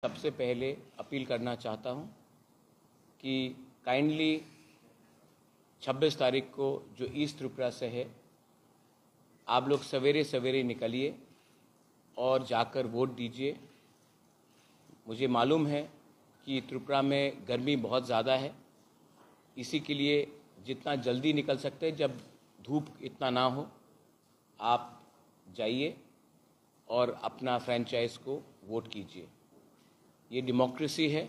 सबसे पहले अपील करना चाहता हूं कि काइंडली 26 तारीख को जो ईस्ट त्रिपुरा से है, आप लोग सवेरे सवेरे निकलिए और जाकर वोट दीजिए। मुझे मालूम है कि त्रिपुरा में गर्मी बहुत ज़्यादा है, इसी के लिए जितना जल्दी निकल सकते हैं, जब धूप इतना ना हो, आप जाइए और अपना फ्रेंचाइज को वोट कीजिए। ये डेमोक्रेसी है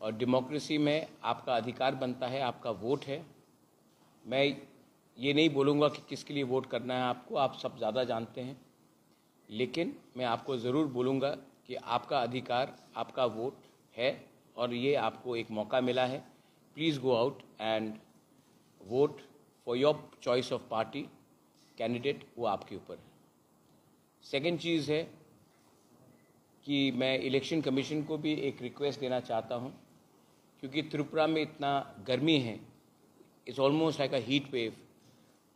और डेमोक्रेसी में आपका अधिकार बनता है, आपका वोट है। मैं ये नहीं बोलूँगा कि किसके लिए वोट करना है आपको, आप सब ज़्यादा जानते हैं, लेकिन मैं आपको ज़रूर बोलूँगा कि आपका अधिकार, आपका वोट है और ये आपको एक मौका मिला है। Please go out and vote for your choice of party candidate, वो आपके ऊपर है। सेकेंड चीज़ है कि मैं इलेक्शन कमीशन को भी एक रिक्वेस्ट देना चाहता हूं, क्योंकि त्रिपुरा में इतना गर्मी है, it's almost like a heat wave.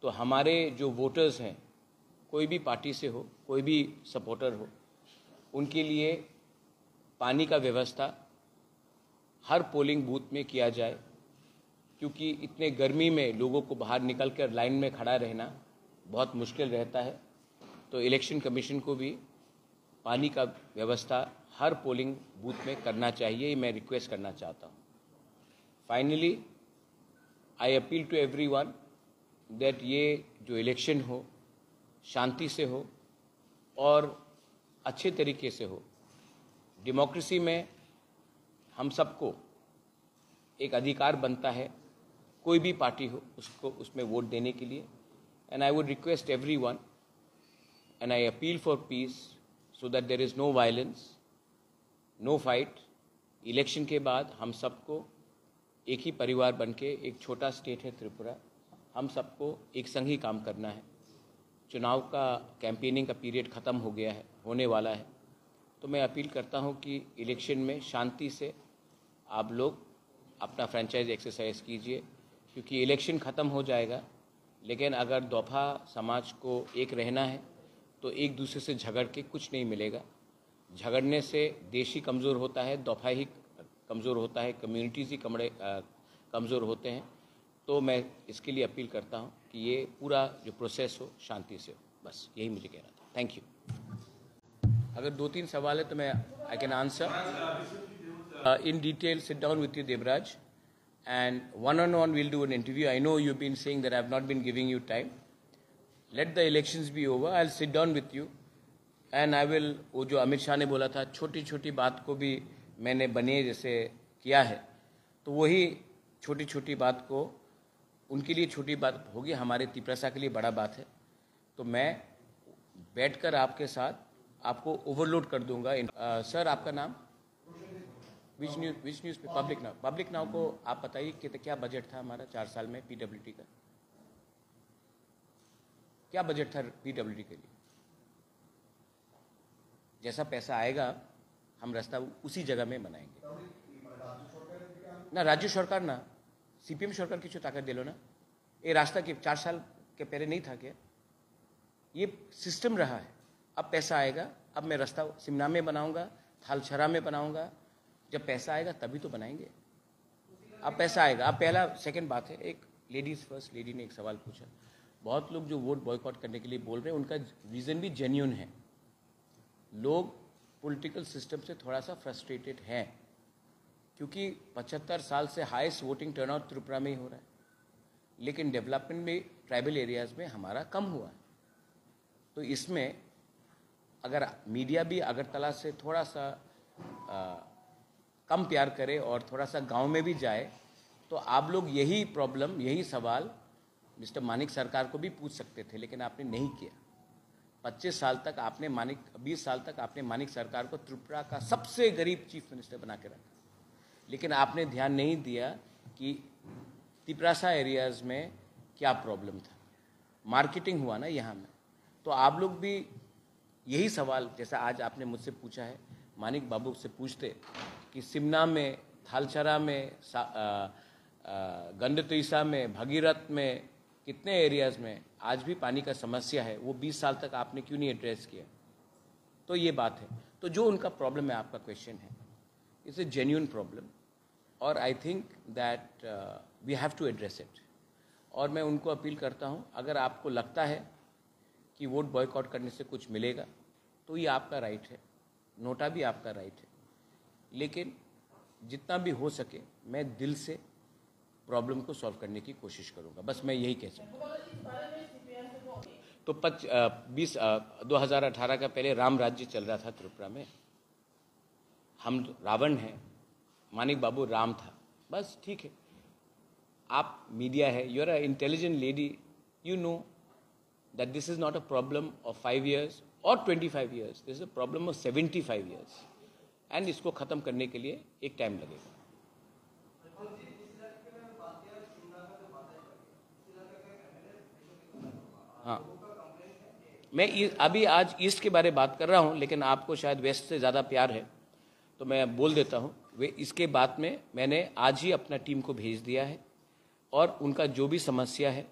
तो हमारे जो वोटर्स हैं, कोई भी पार्टी से हो, कोई भी सपोर्टर हो, उनके लिए पानी का व्यवस्था हर पोलिंग बूथ में किया जाए, क्योंकि इतने गर्मी में लोगों को बाहर निकल कर लाइन में खड़ा रहना बहुत मुश्किल रहता है। तो इलेक्शन कमीशन को भी पानी का व्यवस्था हर पोलिंग बूथ में करना चाहिए, ये मैं रिक्वेस्ट करना चाहता हूँ। Finally I appeal to everyone that ये जो इलेक्शन हो शांति से हो और अच्छे तरीके से हो। डेमोक्रेसी में हम सबको एक अधिकार बनता है, कोई भी पार्टी हो उसको उसमें वोट देने के लिए। And I would request everyone and I appeal for piece so that there is no violence, no fight। Election के बाद हम सबको एक ही परिवार बनके, एक छोटा स्टेट है त्रिपुरा, हम सबको एक संग ही काम करना है। चुनाव का कैंपेनिंग का पीरियड ख़त्म हो गया है, होने वाला है। तो मैं अपील करता हूं कि इलेक्शन में शांति से आप लोग अपना फ्रेंचाइज एक्सरसाइज कीजिए, क्योंकि इलेक्शन ख़त्म हो जाएगा, लेकिन अगर दोफा समाज को एक रहना है तो एक दूसरे से झगड़ के कुछ नहीं मिलेगा। झगड़ने से देश ही कमज़ोर होता है, दफ़ा ही कमज़ोर होता है, कम्युनिटीज़ ही कमज़ोर होते हैं। तो मैं इसके लिए अपील करता हूं कि ये पूरा जो प्रोसेस हो शांति से हो। बस यही मुझे कहना था। Thank you. अगर 2-3 सवाल है तो मैं I can answer in detail. Sit down with you Devraj and one-on-one we'll do an interview. I know you've been saying that I've not been giving you time. Let the elections be over. I'll sit down with you and I will, वो जो अमित शाह ने बोला था, छोटी छोटी बात को भी मैंने बने जैसे किया है, तो वही छोटी छोटी बात को उनके लिए छोटी बात होगी, हमारे तिपरासा के लिए बड़ा बात है। तो मैं बैठकर आपके साथ आपको ओवरलोड कर दूंगा। सर आपका नाम? विच न्यूज़ पे? पब्लिक नाउ को आप बताइए कि क्या बजट था हमारा 4 साल में पीडब्ल्यूडी का? क्या बजट था पीडब्ल्यूडी के लिए? जैसा पैसा आएगा हम रास्ता उसी जगह में बनाएंगे ना। राज्य सरकार ना सीपीएम सरकार की ताकत दिलो ना। ये रास्ता के 4 साल के पहले नहीं था क्या? ये सिस्टम रहा है। अब पैसा आएगा, अब मैं रास्ता सिमना में बनाऊंगा, थालछरा में बनाऊंगा। जब पैसा आएगा तभी तो बनाएंगे। अब पैसा आएगा। अब पहला सेकंड बात है, एक लेडीज फर्स्ट लेडी ने एक सवाल पूछा। बहुत लोग जो वोट बॉयकॉट करने के लिए बोल रहे हैं, उनका रीज़न भी जेन्युइन है। लोग पॉलिटिकल सिस्टम से थोड़ा सा फ्रस्ट्रेटेड हैं, क्योंकि 75 साल से हाईएस्ट वोटिंग टर्नआउट त्रिपुरा में ही हो रहा है, लेकिन डेवलपमेंट में ट्राइबल एरियाज़ में हमारा कम हुआ है। तो इसमें अगर मीडिया भी अगरतला से थोड़ा सा कम प्यार करे और थोड़ा सा गांव में भी जाए, तो आप लोग यही प्रॉब्लम, यही सवाल मिस्टर मानिक सरकार को भी पूछ सकते थे, लेकिन आपने नहीं किया। 25 साल तक आपने 20 साल तक आपने मानिक सरकार को त्रिपुरा का सबसे गरीब चीफ मिनिस्टर बना के रखा, लेकिन आपने ध्यान नहीं दिया कि तिपरासा एरियाज़ में क्या प्रॉब्लम था। मार्केटिंग हुआ ना यहाँ में। तो आप लोग भी यही सवाल जैसा आज आपने मुझसे पूछा है, मानिक बाबू से पूछते कि सिमना में, थालछरा में, गंडतुईसा में, भगीरथ में, कितने एरियाज़ में आज भी पानी का समस्या है, वो 20 साल तक आपने क्यों नहीं एड्रेस किया? तो ये बात है। तो जो उनका प्रॉब्लम है, आपका क्वेश्चन है, इट्स अ जेन्युइन प्रॉब्लम और I think that we have to address it. और मैं उनको अपील करता हूँ, अगर आपको लगता है कि वोट बॉयकॉट करने से कुछ मिलेगा तो ये आपका राइट है, नोटा भी आपका राइट है, लेकिन जितना भी हो सके मैं दिल से प्रॉब्लम को सॉल्व करने की कोशिश करूँगा, बस मैं यही कह सकता हूँ। तो 2018 का पहले राम राज्य चल रहा था त्रिपुरा में, हम रावण हैं, मानिक बाबू राम था, बस ठीक है। आप मीडिया है, you are a intelligent lady, you know that this is not a problem of 5 years और 25 years, this is a problem of 75 years and इसको ख़त्म करने के लिए एक टाइम लगेगा। हाँ, मैं अभी आज ईस्ट के बारे में बात कर रहा हूँ, लेकिन आपको शायद वेस्ट से ज़्यादा प्यार है तो मैं बोल देता हूँ। वे इसके बाद में मैंने आज ही अपना टीम को भेज दिया है और उनका जो भी समस्या है,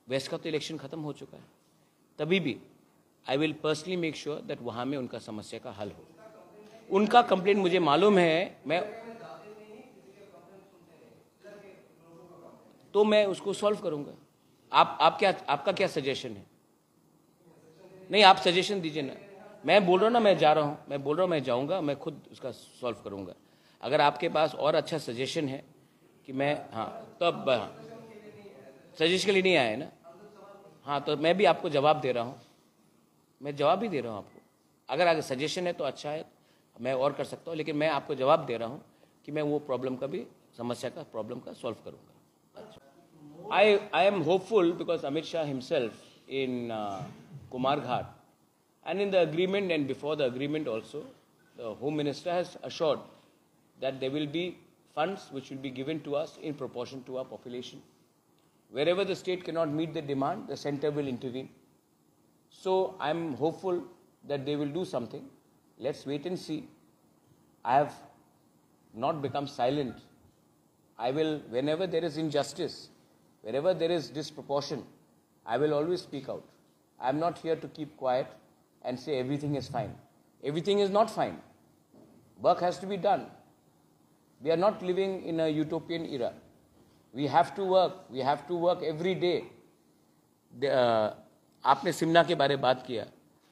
वेस्ट का तो इलेक्शन ख़त्म हो चुका है, तभी भी I will personally make sure that वहाँ में उनका समस्या का हल हो। उनका कंप्लेंट मुझे मालूम है, मैं उसको सॉल्व करूँगा। आपका क्या सजेशन है? नहीं, आप सजेशन दीजिए ना। मैं बोल रहा हूँ ना, मैं जा रहा हूँ, मैं बोल रहा हूँ मैं जाऊँगा, मैं खुद उसका सॉल्व करूँगा। अगर आपके पास और अच्छा सजेशन है कि मैं, हाँ तो अब सजेशन के लिए नहीं आए ना, हाँ तो मैं भी आपको जवाब दे रहा हूँ, मैं जवाब ही दे रहा हूँ आपको। अगर सजेशन है तो अच्छा है, मैं और कर सकता हूँ, लेकिन मैं आपको जवाब दे रहा हूँ कि मैं वो प्रॉब्लम का भी, समस्या का, प्रॉब्लम का सॉल्व करूँगा। अच्छा, I am hopeful because Amit Shah himself in Kumarghat, and in the agreement and before the agreement also, the Home Minister has assured that there will be funds which will be given to us in proportion to our population. Wherever the state cannot meet the demand, the center will intervene. So I am hopeful that they will do something. Let's wait and see. I have not become silent. I will, whenever there is injustice, wherever there is disproportion, I will always speak out. I am not here to keep quiet and say everything is fine. Everything is not fine. Work has to be done. We are not living in a utopian era. We have to work. We have to work every day. आपने सिमना के बारे में बात किया,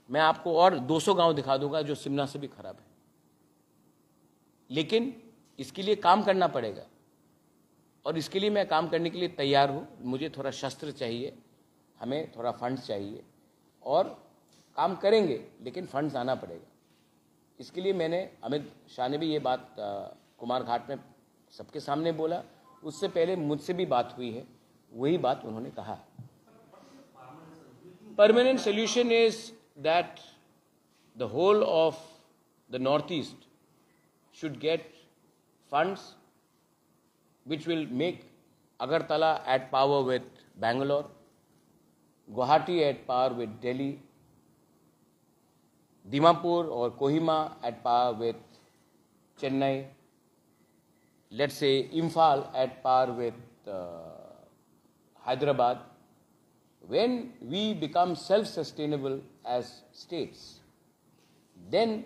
मैं आपको और 200 गांव दिखा दूंगा जो सिमना से भी खराब है, लेकिन इसके लिए काम करना पड़ेगा और इसके लिए मैं काम करने के लिए तैयार हूँ। मुझे थोड़ा शस्त्र चाहिए, हमें थोड़ा फंड्स चाहिए और काम करेंगे, लेकिन फंड्स आना पड़ेगा। इसके लिए मैंने, अमित शाह ने भी ये बात कुमारघाट में सबके सामने बोला, उससे पहले मुझसे भी बात हुई है, वही बात उन्होंने कहा। Permanent solution is that the whole of the North East should get funds which will make Agartala at power with Bangalore, Guwahati at par with Delhi, Dimapur or Kohima at par with Chennai, let's say Imphal at par with Hyderabad. When we become self-sustainable as states, then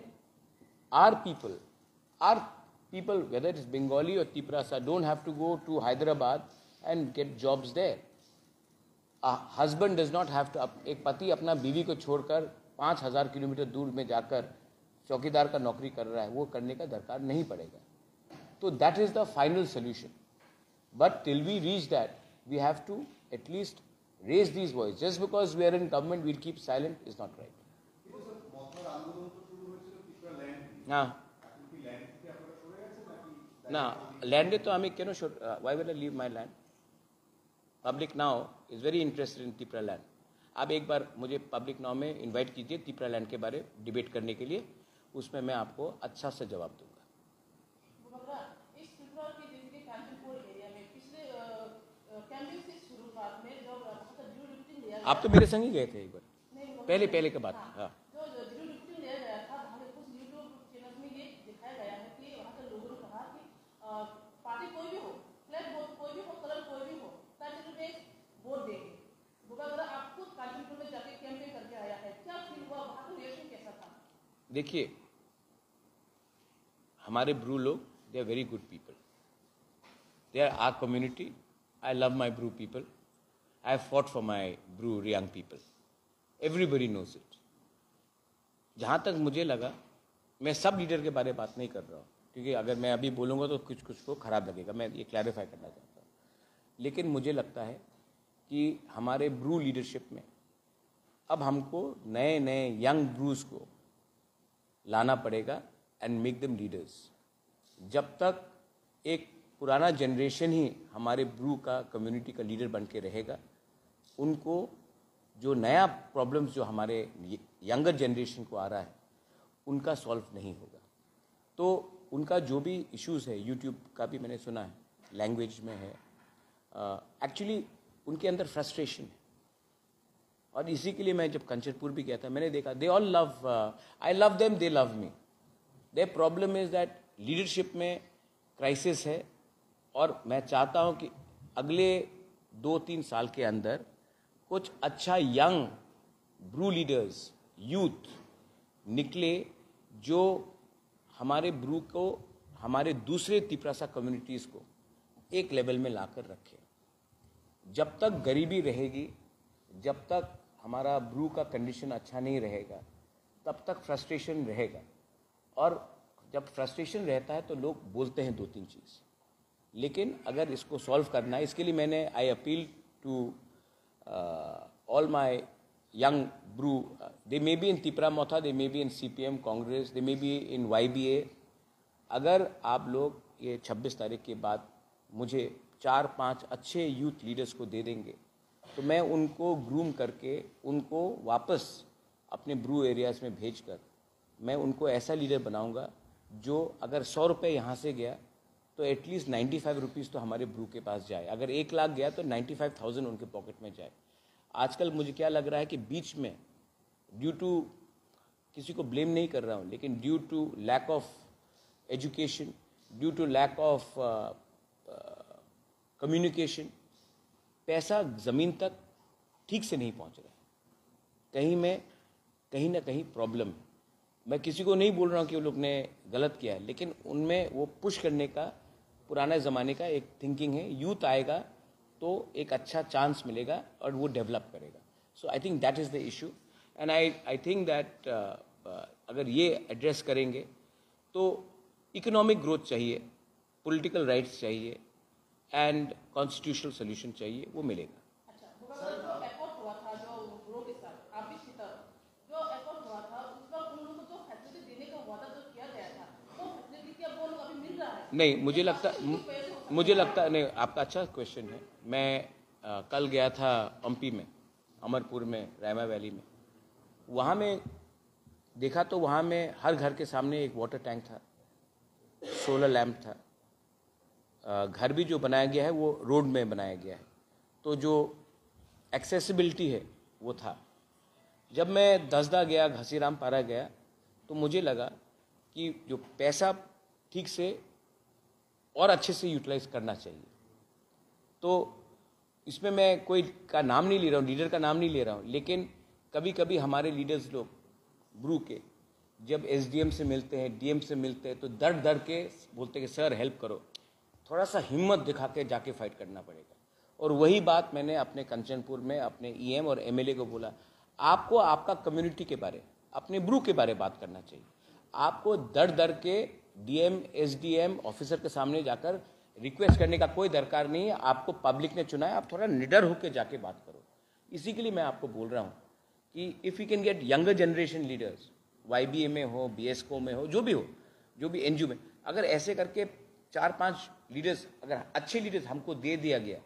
our people, whether it's Bengali or Tiprasa, don't have to go to Hyderabad and get jobs there. A husband does not have to, एक पति अपना बीवी को छोड़कर 5000 kilometre दूर में जाकर चौकीदार का नौकरी कर रहा है, वो करने का दरकार नहीं पड़ेगा। तो that is the final solution. But till we reach that, we have to at least raise these voices. Just because we are in government, we'll keep silent is not right. हाँ ना, लैंड तो हमें क्यों शोट, why will I leave my land? Public now is very interested in Tipra land. आप एक बार मुझे public now में इनवाइट कीजिए तिपरा लैंड के बारे डिबेट करने के लिए, उसमें मैं आपको अच्छा से जवाब दूंगा। आप तो मेरे संग ही गए थे एक बार, पहले के बात। हाँ, पार्टी कोई भी हो, फ्लैग कोई भी हो, कलर कोई भी हो, वोट देंगे। अगर आप खुद कानपुर में जाके कैंपेन करके आया है, क्या फील हुआ, वहां का रिएक्शन कैसा था? देखिए, हमारे ब्रू लोग, they are very good people, they are our community. I love my Bru people. I have fought for my Bru young people. Everybody knows it. जहाँ तक मुझे लगा, मैं सब लीडर के बारे में बात नहीं कर रहा हूँ, क्योंकि अगर मैं अभी बोलूँगा तो कुछ कुछ को खराब लगेगा. मैं ये क्लैरिफाई करना चाहता हूँ. लेकिन मुझे लगता है कि हमारे ब्रू लीडरशिप में अब हमको नए नए यंग ब्रूज को लाना पड़ेगा एंड मेक देम लीडर्स. जब तक एक पुराना जनरेशन ही हमारे ब्रू का कम्युनिटी का लीडर बन के रहेगा, उनको जो नया प्रॉब्लम्स जो हमारे यंगर जनरेशन को आ रहा है उनका सॉल्व नहीं होगा. तो उनका जो भी इश्यूज़ है, यूट्यूब का भी मैंने सुना है, लैंग्वेज में है, एक्चुअली उनके अंदर फ्रस्ट्रेशन है. और इसी के लिए मैं जब कंचनपुर भी गया था, मैंने देखा they all love, I love them, they love me. Their problem is that leadership में क्राइसिस है. और मैं चाहता हूं कि अगले 2-3 साल के अंदर कुछ अच्छा यंग ब्रू लीडर्स, यूथ निकले, जो हमारे ब्रू को, हमारे दूसरे तिपरासा कम्युनिटीज़ को एक लेवल में लाकर रखे. जब तक गरीबी रहेगी, जब तक हमारा ब्रू का कंडीशन अच्छा नहीं रहेगा, तब तक फ्रस्ट्रेशन रहेगा. और जब फ्रस्ट्रेशन रहता है तो लोग बोलते हैं 2-3 चीज़. लेकिन अगर इसको सॉल्व करना है, इसके लिए मैंने I appeal to all my young brew, they may be in Tipramotha, they may be in CPM, Congress, they may be in YBA. अगर आप लोग ये 26 तारीख के बाद मुझे 4-5 अच्छे यूथ लीडर्स को दे देंगे, तो मैं उनको ग्रूम करके उनको वापस अपने ब्रू एरियाज़ में भेजकर मैं उनको ऐसा लीडर बनाऊंगा जो अगर 100 रुपये यहाँ से गया तो एटलीस्ट 95 रुपीज़ तो हमारे ब्रू के पास जाए. अगर 1 लाख गया तो 95,000 उनके पॉकेट में जाए. आजकल मुझे क्या लग रहा है कि बीच में ड्यू टू, किसी को ब्लेम नहीं कर रहा हूँ, लेकिन due to lack of education, due to lack of communication, पैसा ज़मीन तक ठीक से नहीं पहुँच रहा है. कहीं ना कहीं प्रॉब्लम है. मैं किसी को नहीं बोल रहा हूँ कि वो लोग ने गलत किया है, लेकिन उनमें वो पुश करने का पुराने ज़माने का एक थिंकिंग है. यूथ आएगा तो एक अच्छा चांस मिलेगा और वो डेवलप करेगा. So I think that is the issue. And I think that अगर ये एड्रेस करेंगे तो इकोनॉमिक ग्रोथ चाहिए, पॉलिटिकल राइट्स चाहिए एंड कॉन्स्टिट्यूशनल सोल्यूशन चाहिए, वो मिलेगा. अच्छा, जो एफर्ट हुआ था जो ब्रो के साथ, आप भी सीता, जो एफर्ट हुआ था उसका उन लोगों को जो फैसिलिटी देने का वादा जो किया गया था, वो फैसिलिटी क्या वो लोग अभी मिल रहा है? नहीं, मुझे लगता नहीं. आपका अच्छा क्वेश्चन है. मैं कल गया था एमपी में, अमरपुर में, रायमा वैली में. वहाँ में देखा तो वहाँ में हर घर के सामने एक वाटर टैंक था, सोलर लैंप था. घर भी जो बनाया गया है वो रोड में बनाया गया है, तो जो एक्सेसिबिलिटी है वो था. जब मैं दसदा गया, घसीराम पारा गया, तो मुझे लगा कि जो पैसा ठीक से और अच्छे से यूटिलाइज करना चाहिए. तो इसमें मैं कोई का नाम नहीं ले रहा हूँ, लीडर का नाम नहीं ले रहा हूँ, लेकिन कभी कभी हमारे लीडर्स लोग ब्रू के जब एसडीएम से मिलते हैं, डीएम से मिलते हैं, तो डर के बोलते हैं कि सर हेल्प करो. थोड़ा सा हिम्मत दिखा के जाके फाइट करना पड़ेगा. और वही बात मैंने अपने कंचनपुर में अपने ईएम और एमएलए को बोला, आपको आपका कम्युनिटी के बारे, अपने ब्रू के बारे बात करना चाहिए. आपको डर के डीएम एसडीएम ऑफिसर के सामने जाकर रिक्वेस्ट करने का कोई दरकार नहीं है. आपको पब्लिक ने चुना है, आप थोड़ा निडर होकर जाके बात करो. इसी के लिए मैं आपको बोल रहा हूँ कि if you can get younger generation leaders, वाईबीए में हो, बीएसको में हो, जो भी एनजीओ में, अगर ऐसे करके 4-5 लीडर्स, अगर अच्छे लीडर्स हमको दे दिया गया,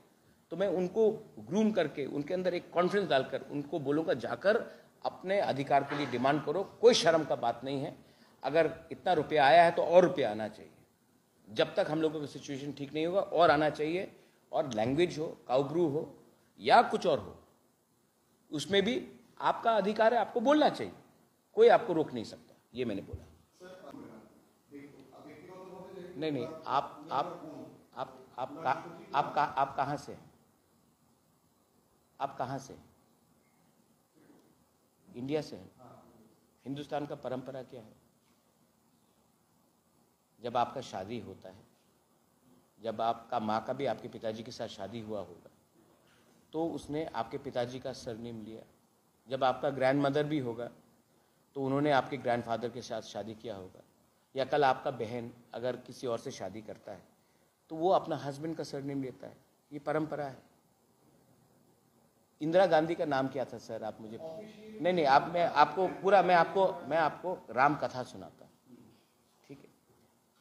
तो मैं उनको ग्रूम करके उनके अंदर एक कॉन्फिडेंस डालकर उनको बोलूँगा जाकर अपने अधिकार के लिए डिमांड करो. कोई शर्म का बात नहीं है. अगर इतना रुपया आया है तो और रुपया आना चाहिए. जब तक हम लोगों का सिचुएशन ठीक नहीं होगा और आना चाहिए. और लैंग्वेज हो, काउब्रू हो या कुछ और हो, उसमें भी आपका अधिकार है, आपको बोलना चाहिए. कोई आपको रोक नहीं सकता. ये मैंने बोला. नहीं, आप कहाँ से हैं? आप कहाँ से? इंडिया से हैं. हिंदुस्तान का परंपरा क्या है? जब आपका शादी होता है, जब आपका माँ का भी आपके पिताजी के साथ शादी हुआ होगा, तो उसने आपके पिताजी का सरनेम लिया। जब आपका ग्रैंड मदर भी होगा तो उन्होंने आपके ग्रैंडफादर के साथ शादी किया होगा। या कल आपका बहन अगर किसी और से शादी करता है तो वो अपना हस्बैंड का सरनेम लेता है। ये परंपरा है। इंदिरा गांधी का नाम क्या था सर? आप मुझे नहीं, आप मैं आपको राम कथा सुनाता हूँ, ठीक है?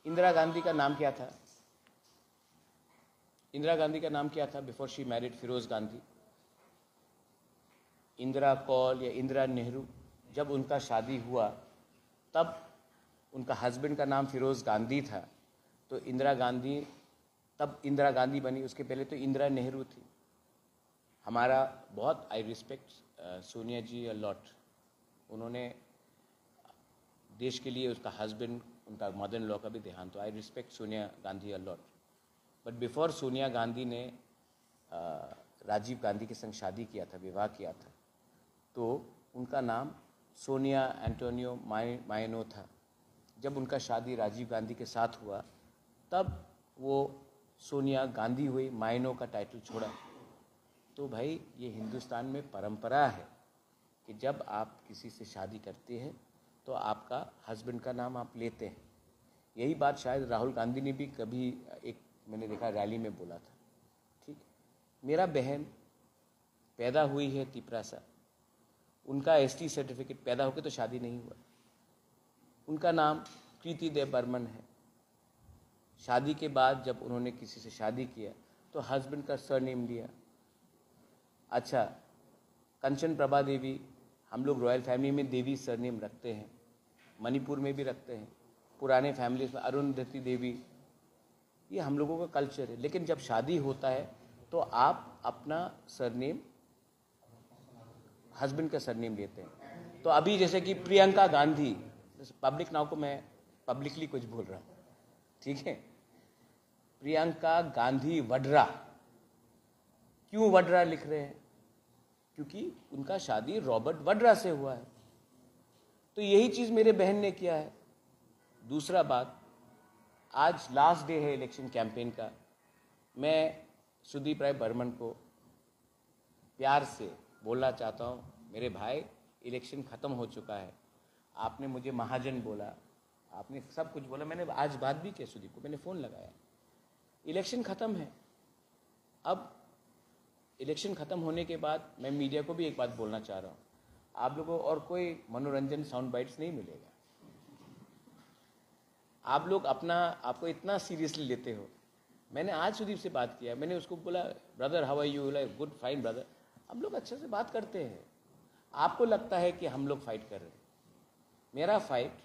इंदिरा गांधी का नाम क्या था? इंदिरा गांधी का नाम क्या था before she married Firoz Gandhi? Indira Kaul या इंदिरा नेहरू। जब उनका शादी हुआ तब उनका हस्बैंड का नाम फिरोज गांधी था, तो इंदिरा गांधी तब इंदिरा गांधी बनी। उसके पहले तो इंदिरा नेहरू थी। हमारा बहुत I respect Sonia ji a lot. उन्होंने देश के लिए, उसका हस्बैंड, उनका मदर इन लॉ का भी देहांत हुआ। आई respect Sonia Gandhi a lot. But before Sonia Gandhi ने राजीव गांधी के संग शादी किया था, विवाह किया था, तो उनका नाम सोनिया एंटोनियो मायनो था। जब उनका शादी राजीव गांधी के साथ हुआ तब वो सोनिया गांधी हुई, मायनो का टाइटल छोड़ा। तो भाई ये हिंदुस्तान में परंपरा है कि जब आप किसी से शादी करते हैं तो आपका हस्बैंड का नाम आप लेते हैं। यही बात शायद राहुल गांधी ने भी कभी एक मैंने देखा रैली में बोला था, ठीक। मेरा बहन पैदा हुई है तिपरासा, उनका एसटी सर्टिफिकेट, पैदा होकर तो शादी नहीं हुआ। उनका नाम कृति देव बर्मन है। शादी के बाद जब उन्होंने किसी से शादी किया तो हस्बैंड का सरनेम लिया। अच्छा, कंचन प्रभा देवी, हम लोग रॉयल फैमिली में देवी सरनेम रखते हैं, मणिपुर में भी रखते हैं, पुराने फैमिलीज में अरुंधति देवी, ये हम लोगों का कल्चर है। लेकिन जब शादी होता है तो आप अपना सरनेम, हस्बैंड का सरनेम लेते हैं। तो अभी जैसे कि प्रियंका गांधी, पब्लिक नाउ को मैं पब्लिकली कुछ बोल रहा हूँ, ठीक है? प्रियंका गांधी वड्रा, क्यों वड्रा लिख रहे हैं? क्योंकि उनका शादी रॉबर्ट वड्रा से हुआ है। तो यही चीज मेरे बहन ने किया है। दूसरा बात, आज लास्ट डे है इलेक्शन कैंपेन का। मैं सुदीप राय बर्मन को प्यार से बोलना चाहता हूँ, मेरे भाई इलेक्शन खत्म हो चुका है। आपने मुझे महाजन बोला, आपने सब कुछ बोला, मैंने आज बात भी की सुदीप को, मैंने फ़ोन लगाया। इलेक्शन ख़त्म है। अब इलेक्शन ख़त्म होने के बाद मैं मीडिया को भी एक बात बोलना चाह रहा हूँ, आप लोगों को और कोई मनोरंजन साउंड बाइट्स नहीं मिलेगा। आप लोग आपको इतना सीरियसली लेते हो। मैंने आज सुदीप से बात किया, मैंने उसको बोला, brother how are you? Like good, fine brother. हम लोग अच्छे से बात करते हैं। आपको लगता है कि हम लोग फाइट कर रहे हैं। मेरा फाइट,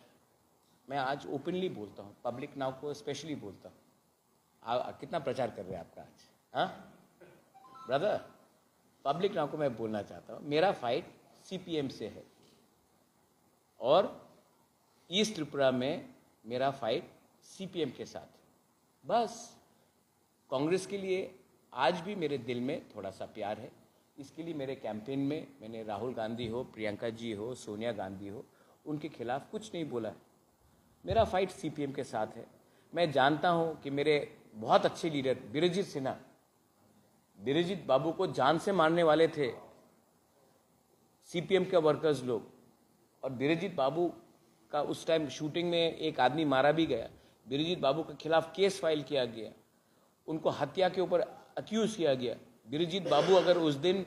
मैं आज ओपनली बोलता हूँ, पब्लिक नाउ को स्पेशली बोलता हूँ। कितना प्रचार कर रहे हैं आपका आज, हाँ ब्रदर? पब्लिक नाउ को मैं बोलना चाहता हूँ, मेरा फाइट सीपीएम से है और ईस्ट त्रिपुरा में मेरा फाइट सीपीएम के साथ। बस कांग्रेस के लिए आज भी मेरे दिल में थोड़ा सा प्यार है। इसके लिए मेरे कैंपेन में मैंने राहुल गांधी हो, प्रियंका जी हो, सोनिया गांधी हो, उनके खिलाफ कुछ नहीं बोला। मेरा फाइट सीपीएम के साथ है। मैं जानता हूं कि मेरे बहुत अच्छे लीडर बीरजीत सिन्हा, बीरजीत बाबू को जान से मारने वाले थे सीपीएम के वर्कर्स लोग, और बीरजीत बाबू का उस टाइम शूटिंग में एक आदमी मारा भी गया। बीरजीत बाबू के खिलाफ केस फाइल किया गया, उनको हत्या के ऊपर अक्यूज किया गया। बीरजीत बाबू अगर उस दिन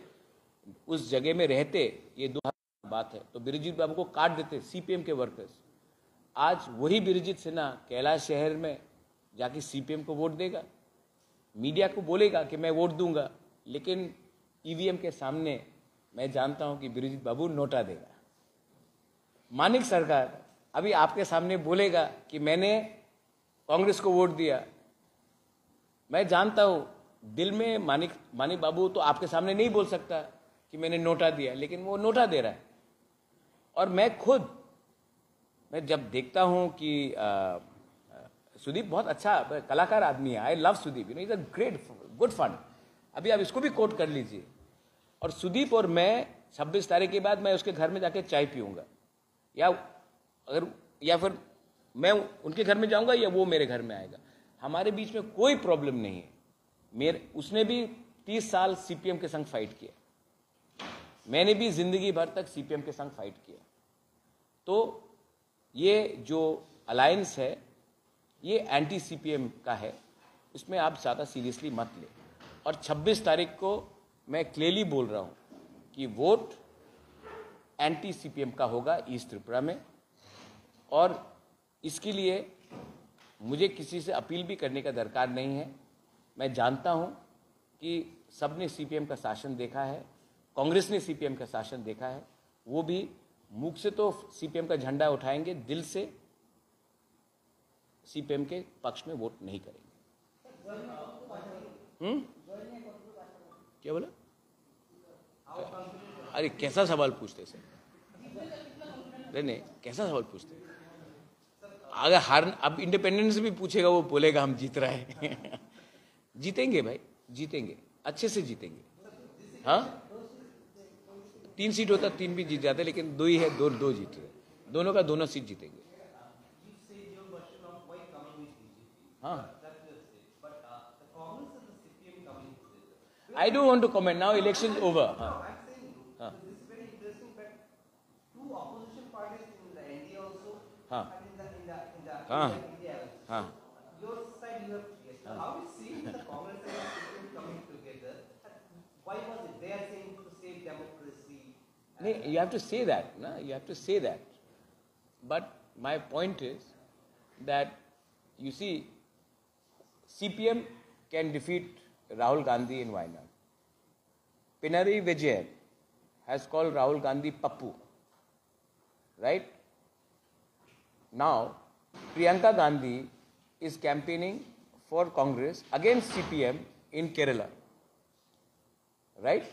उस जगह में रहते, ये 2000 बात है, तो बीरजीत बाबू को काट देते सीपीएम के वर्कर्स। आज वही बीरजीत सिन्हा कैलाश शहर में जाके सीपीएम को वोट देगा, मीडिया को बोलेगा कि मैं वोट दूंगा, लेकिन ईवीएम के सामने मैं जानता हूं कि बीरजीत बाबू नोटा देगा। मानिक सरकार अभी आपके सामने बोलेगा कि मैंने कांग्रेस को वोट दिया। मैं जानता हूं दिल में मानिक बाबू तो आपके सामने नहीं बोल सकता कि मैंने नोटा दिया, लेकिन वो नोटा दे रहा है। और मैं जब देखता हूं कि सुदीप बहुत अच्छा कलाकार आदमी है, I love Sudeep, is a great good fun. अभी आप इसको भी कोट कर लीजिए। और सुदीप और मैं 26 तारीख के बाद मैं उसके घर में जाके चाय पीऊंगा, या फिर मैं उनके घर में जाऊंगा या वो मेरे घर में आएगा, हमारे बीच में कोई प्रॉब्लम नहीं है। उसने भी 30 साल सीपीएम के संग फाइट किया, मैंने भी जिंदगी भर तक सीपीएम के संग फाइट किया। तो ये जो अलायंस है ये एंटी सीपीएम का है, इसमें आप ज़्यादा सीरियसली मत ले। और 26 तारीख को मैं क्लियरली बोल रहा हूँ कि वोट एंटी सीपीएम का होगा ईस्ट त्रिपुरा में, और इसके लिए मुझे किसी से अपील भी करने का दरकार नहीं है। मैं जानता हूँ कि सबने सीपीएम का शासन देखा है, कांग्रेस ने सीपीएम का शासन देखा है, वो भी मुख से तो सीपीएम का झंडा उठाएंगे, दिल से सीपीएम के पक्ष में वोट नहीं करेंगे। क्या बोला? अरे कैसा सवाल पूछते सर? नहीं, कैसा सवाल पूछते? अगर अब इंडिपेंडेंस भी पूछेगा वो बोलेगा हम जीत रहे हैं। जीतेंगे भाई, जीतेंगे, अच्छे से जीतेंगे। हाँ, 3 सीट होता 3 भी जीत जाते, लेकिन 2 ही है, 2 जीत रहे, दोनों का दोनों सीट जीतेंगे। हाँ, I don't want to comment now. Election over. हाँ, हाँ, हाँ, हाँ, your side you have how is seeing the Congress and CPM coming together? Why was it they are saying to save democracy? नहीं, you have to say that, ना, you have to say that. But my point is that you see, CPM can defeat Rahul Gandhi in Wayanad. Pinarayi Vijayan has called Rahul Gandhi Pappu, right? Now, Priyanka Gandhi is campaigning for Congress against CPM in Kerala, right?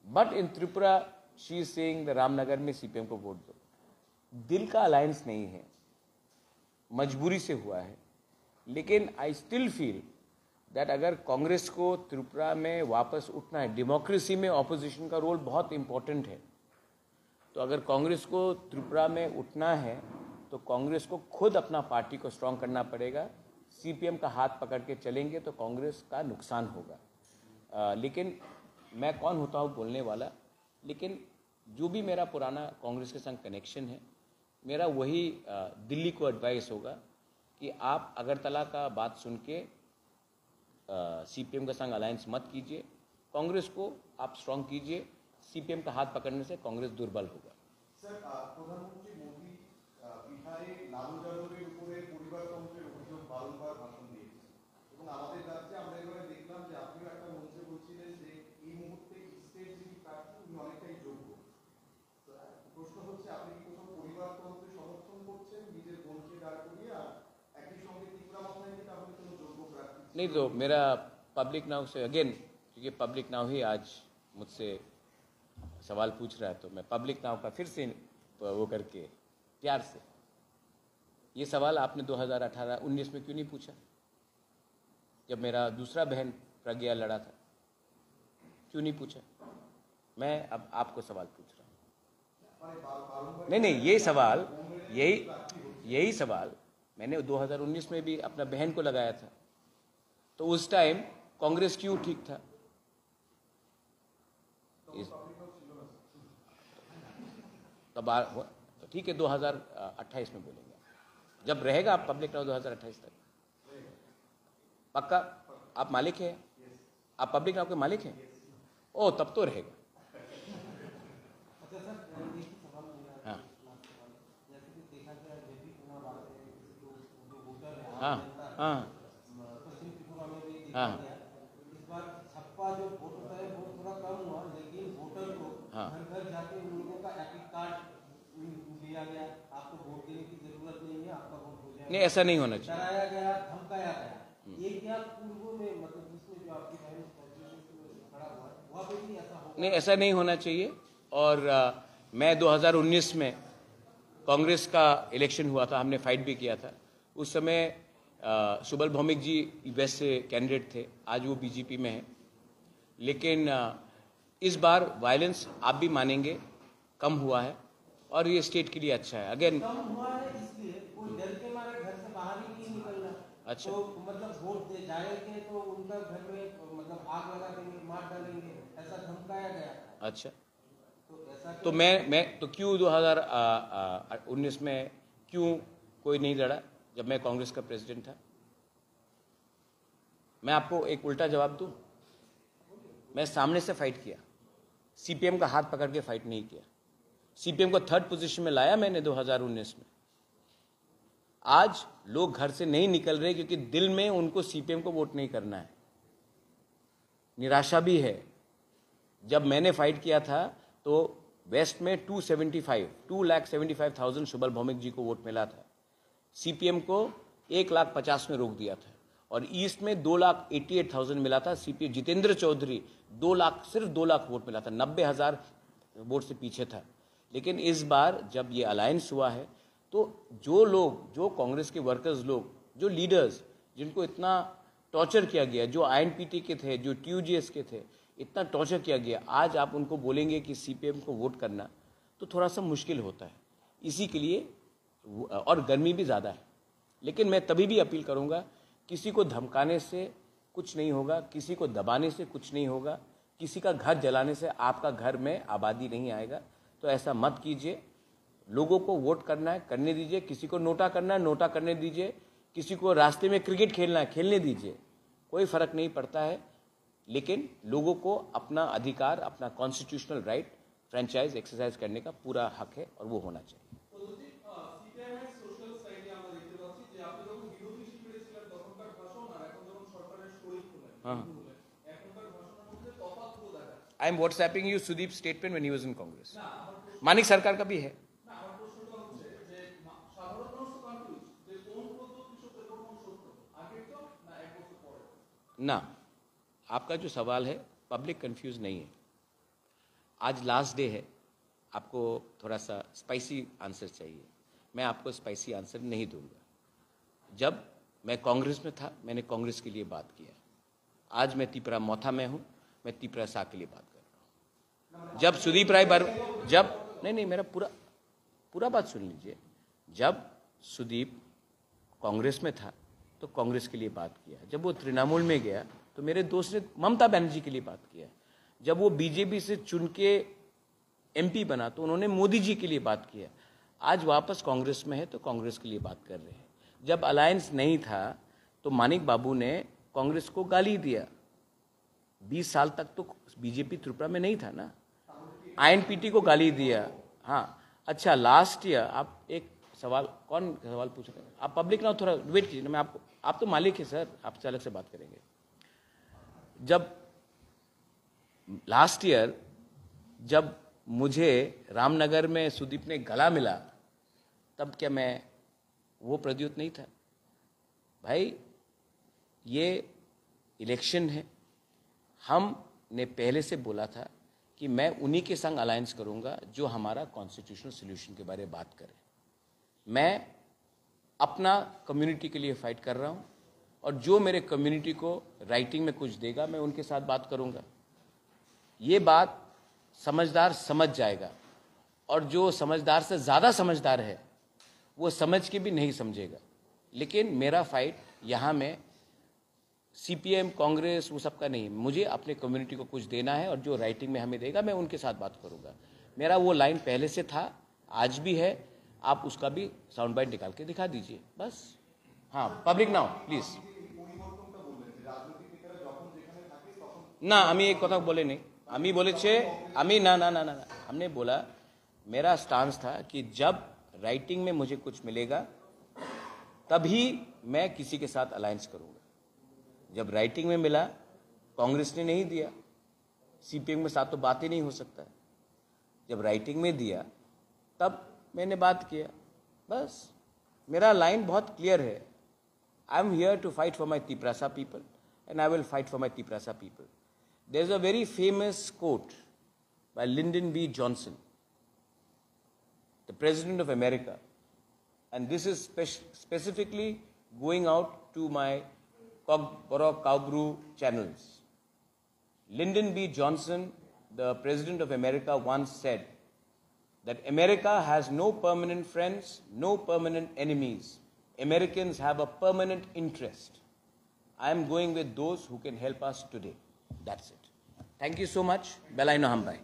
But in Tripura, she is saying the Ramnagar में CPM को vote दो। दिल का alliance नहीं है, मजबूरी से हुआ है। लेकिन आई स्टिल फील दैट अगर कांग्रेस को त्रिपुरा में वापस उठना है, डेमोक्रेसी में ऑपोजिशन का रोल बहुत इंपॉर्टेंट है, तो अगर कांग्रेस को त्रिपुरा में उठना है तो कांग्रेस को खुद अपना पार्टी को स्ट्रांग करना पड़ेगा। सीपीएम का हाथ पकड़ के चलेंगे तो कांग्रेस का नुकसान होगा। लेकिन मैं कौन होता हूँ बोलने वाला, लेकिन जो भी मेरा पुराना कांग्रेस के संग कनेक्शन है, मेरा वही दिल्ली को एडवाइस होगा कि आप अगरतला का बात सुन के सीपीएम का संग अलायंस मत कीजिए, कांग्रेस को आप स्ट्रांग कीजिए। सीपीएम का हाथ पकड़ने से कांग्रेस दुर्बल होगा। सर, प्रधानमंत्री मोदी বিহারে লালু যাদবের উপরে পরিবারতন্ত্রের অভিযোগ বারংবার ভাষণ দিয়েছে এবং আমাদের রাজ্যে আমরা এবারে দেখলাম যে আপনিও একটা মঞ্চে বলছিলেন যে এই মুহূর্তে স্টেট যিনি প্রার্থী উনি অনেকটাই যোগ্য। প্রশ্ন হচ্ছে আপনি কি কোথাও পরিবারতন্ত্রে সমর্থন করছেন নিজের বোনকে দাঁড় করিয়ে, আর একই সঙ্গে ত্রিপুরা মাথায় কি তাহলে কোনো যোগ্য প্রার্থী? नहीं, तो मेरा पब्लिक नाउ से अगेन, क्योंकि पब्लिक नाउ ही आज मुझसे सवाल पूछ रहा है, तो मैं पब्लिक नाउ का फिर से वो करके प्यार से, ये सवाल आपने 2018-19 में क्यों नहीं पूछा जब मेरा दूसरा बहन प्रज्ञा लड़ा था? क्यों नहीं पूछा? मैं अब आपको सवाल पूछ रहा हूँ। नहीं, यही सवाल मैंने 2019 में भी अपना बहन को लगाया था, तो उस टाइम कांग्रेस क्यों ठीक था? तब तो ठीक है, 2028 में बोलेंगे जब रहेगा आप पब्लिक नाउ 2028 तक। पक्का आप मालिक हैं? आप पब्लिक नाउ के मालिक हैं? ओ, तब तो रहेगा। हाँ, हाँ, हाँ, हाँ, इस बार छप्पा जो वोट होता है वो थोड़ा कम हुआ, लेकिन वोटर को घर घर जाके उन लोगों का एपिक कार्ड दिया गया, आपको वोट देने की जरूरत नहीं है, आपका वोट हो जाएगा। नहीं, ऐसा नहीं होना चाहिए। डराया गया, धमकाया गया। ये क्या पूर्व में, मतलब जिसमें जो आपकी बहन खड़ा हुआ वहाँ पे भी ऐसा होगा? नहीं, ऐसा नहीं होना चाहिए। और मैं 2019 में कांग्रेस का इलेक्शन हुआ था, हमने फाइट भी किया था। उस समय सुबल भौमिक जी वेस्ट से कैंडिडेट थे, आज वो बीजेपी में है। लेकिन इस बार वायलेंस आप भी मानेंगे कम हुआ है और ये स्टेट के लिए अच्छा है। अगेन कम हुआ है इसलिए कोई डर के मारे अच्छा। तो मतलब वोट दे जाएंगे तो उनका घर में मतलब आग लगा देंगे, मार डालेंगे, ऐसा धमकाया गया। अच्छा, तो ऐसा तो मैं तो क्यों 2019 में क्यों कोई नहीं लड़ा जब मैं कांग्रेस का प्रेसिडेंट था? मैं आपको एक उल्टा जवाब दूं, मैं सामने से फाइट किया, सीपीएम का हाथ पकड़ के फाइट नहीं किया। सीपीएम को 3rd पोजीशन में लाया मैंने 2019 में। आज लोग घर से नहीं निकल रहे क्योंकि दिल में उनको सीपीएम को वोट नहीं करना है, निराशा भी है। जब मैंने फाइट किया था तो वेस्ट में 2,75,000 शुभल भौमिक जी को वोट मिला था, सीपीएम को 1,50,000 में रोक दिया था, और ईस्ट में 2,88,000 मिला था। सीपीएम जितेंद्र चौधरी 2 लाख, सिर्फ 2 लाख वोट मिला था, 90,000 वोट से पीछे था। लेकिन इस बार जब ये अलायंस हुआ है तो जो लोग, जो कांग्रेस के वर्कर्स लोग, जो लीडर्स जिनको इतना टॉर्चर किया गया, जो आईएनपीटी के थे, जो टीयूजीएस के थे, इतना टॉर्चर किया गया, आज आप उनको बोलेंगे कि सीपीएम को वोट करना तो थोड़ा सा मुश्किल होता है। इसी के लिए, और गर्मी भी ज़्यादा है। लेकिन मैं तभी भी अपील करूँगा, किसी को धमकाने से कुछ नहीं होगा, किसी को दबाने से कुछ नहीं होगा, किसी का घर जलाने से आपका घर में आबादी नहीं आएगा। तो ऐसा मत कीजिए। लोगों को वोट करना है, करने दीजिए। किसी को नोटा करना है, नोटा करने दीजिए। किसी को रास्ते में क्रिकेट खेलना है, खेलने दीजिए, कोई फर्क नहीं पड़ता है। लेकिन लोगों को अपना अधिकार, अपना कॉन्स्टिट्यूशनल राइट फ्रेंचाइज एक्सरसाइज करने का पूरा हक है और वो होना चाहिए। I am WhatsApping you Sudeep statement when he was in Congress. Manik Sarkar का भी है ना। आपका जो सवाल है पब्लिक कंफ्यूज नहीं है। आज लास्ट डे है, आपको थोड़ा सा स्पाइसी आंसर चाहिए, मैं आपको स्पाइसी आंसर नहीं दूंगा। जब मैं कांग्रेस में था मैंने कांग्रेस के लिए बात किया। आज मैं तिपरा मोथा में हूं, मैं तिपरा सा के लिए बात कर रहा हूं। जब सुदीप राय जब नहीं मेरा पूरा बात सुन लीजिए। जब सुदीप कांग्रेस में था तो कांग्रेस के लिए बात किया। जब वो तृणमूल में गया तो मेरे दोस्त ने ममता बनर्जी के लिए बात किया। जब वो बीजेपी से चुन के एमपी बना तो उन्होंने मोदी जी के लिए बात किया। आज वापस कांग्रेस में है तो कांग्रेस के लिए बात कर रहे हैं। जब अलायंस नहीं था तो मानिक बाबू ने कांग्रेस को गाली दिया। 20 साल तक तो बीजेपी त्रिपुरा में नहीं था ना, आईएनपीटी को गाली दिया। हाँ अच्छा, लास्ट ईयर आप एक सवाल, कौन सवाल पूछ रहे हैं आप? पब्लिक ना, थोड़ा वेट कीजिए, मैं आपको, आप तो मालिक है सर, आपसे अलग से बात करेंगे। जब लास्ट ईयर जब मुझे रामनगर में सुदीप ने गला मिला तब क्या मैं वो प्रद्युत नहीं था? भाई ये इलेक्शन है, हमने पहले से बोला था कि मैं उन्हीं के संग अलायंस करूंगा जो हमारा कॉन्स्टिट्यूशनल सोल्यूशन के बारे में बात करें। मैं अपना कम्युनिटी के लिए फाइट कर रहा हूं और जो मेरे कम्युनिटी को राइटिंग में कुछ देगा मैं उनके साथ बात करूंगा। ये बात समझदार समझ जाएगा और जो समझदार से ज़्यादा समझदार है वो समझ के भी नहीं समझेगा। लेकिन मेरा फाइट यहाँ में सीपीएम, कांग्रेस, वो सबका नहीं, मुझे अपने कम्युनिटी को कुछ देना है और जो राइटिंग में हमें देगा मैं उनके साथ बात करूंगा। मेरा वो लाइन पहले से था, आज भी है। आप उसका भी साउंड बाइट निकाल के दिखा दीजिए बस। हाँ, पब्लिक नाउ प्लीज ना, আমি एक কথা बोले नहीं, আমি বলেছে আমি ना ना ना ना ना हमने बोला, मेरा स्टांस था कि जब राइटिंग में मुझे कुछ मिलेगा तभी मैं किसी के साथ अलायंस करूंगा। जब राइटिंग में मिला, कांग्रेस ने नहीं दिया, सीपीएम के साथ तो बात ही नहीं हो सकता है। जब राइटिंग में दिया तब मैंने बात किया, बस। मेरा लाइन बहुत क्लियर है। I am here to fight for my Tiprasa people and I will fight for my Tiprasa people. There is a very famous quote by Lyndon B. Johnson, the President of America, and this is specifically going out to my Cowbrew channels. Lyndon B. Johnson, the President of America, once said that America has no permanent friends, no permanent enemies, Americans have a permanent interest. I am going with those who can help us today. That's it. Thank you so much. Belai no hambai.